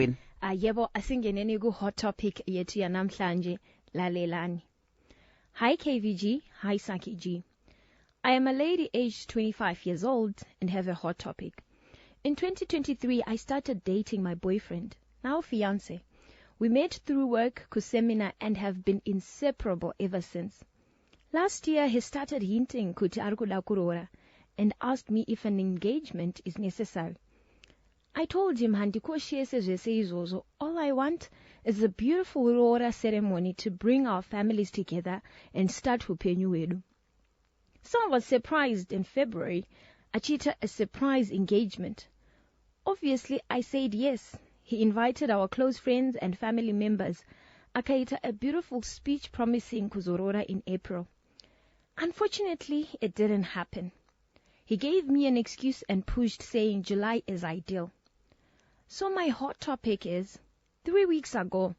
Yebo, asingeneni ku-hot topic yethu yanamhlanje, lalelani. Hi KVG, hi Saki G. I am a lady aged 25 years old and have a hot topic. In 2023, I started dating my boyfriend, now fiancé. We met through work, kuseminar, and have been inseparable ever since. Last year, he started hinting kuti arikuda kurora and asked me if an engagement is necessary. I told him handikoshiese zvese izvozvo. All I want is a beautiful roora ceremony to bring our families together and start upenyu hwedu. So I was surprised in February, achiita a surprise engagement. Obviously, I said yes. He invited our close friends and family members. Akaita a beautiful speech promising kuzorora in April. Unfortunately, it didn't happen. He gave me an excuse and pushed, saying July is ideal. So my hot topic is, 3 weeks ago,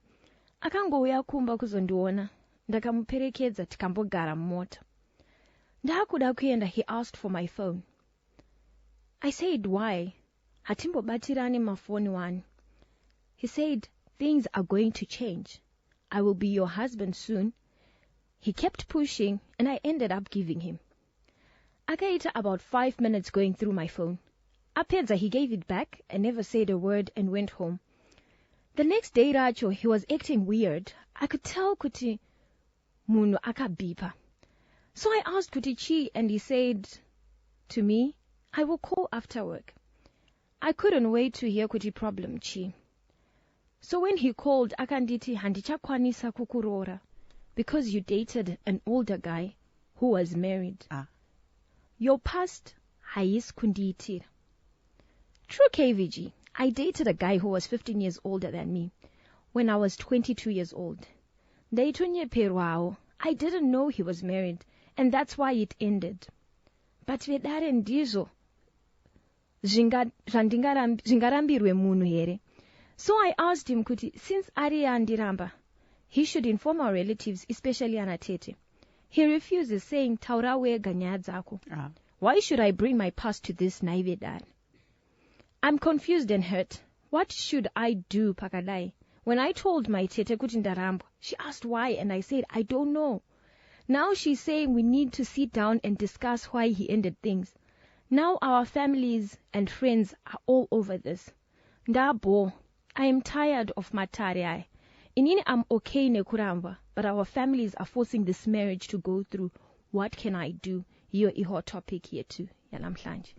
akangouya kumba kuzondiona, ndakamuperekedza tikambogara mumota. Ndakuda kuenda, he asked for my phone. I said, why? Hatimbobatirani mafoni wani. He said, things are going to change. I will be your husband soon. He kept pushing, and I ended up giving him. Akaita about 5 minutes going through my phone. Apedza, he gave it back and never said a word and went home. The next day, Racho, he was acting weird. I could tell kuti munhu akabipa. So I asked kuti chi, and he said to me, I will call after work. I couldn't wait to hear kuti problem chi. So when he called, akanditi handichakwanisa kukurora because you dated an older guy who was married. Your past hayis kundiitira. True KVG, I dated a guy who was 15 years older than me when I was 22 years old. Ndaitonye perwao, I didn't know he was married, and that's why it ended. But vedare ndizo zvingarambirwe munhu here. So I asked him kuti, since ari andiramba, he should inform our relatives, especially anatete. He refuses, saying taura wega nyaya dzako. Why should I bring my past to this naivedare? I'm confused and hurt. What should I do, Pakadai? When I told my tete kuti ndarambwa, she asked why, and I said, I don't know. Now she's saying we need to sit down and discuss why he ended things. Now our families and friends are all over this. Ndabo, I am tired of matari. Inini I'm okay nekuramba, but our families are forcing this marriage to go through. What can I do? You're a hot topic here too. Yanamhlanje.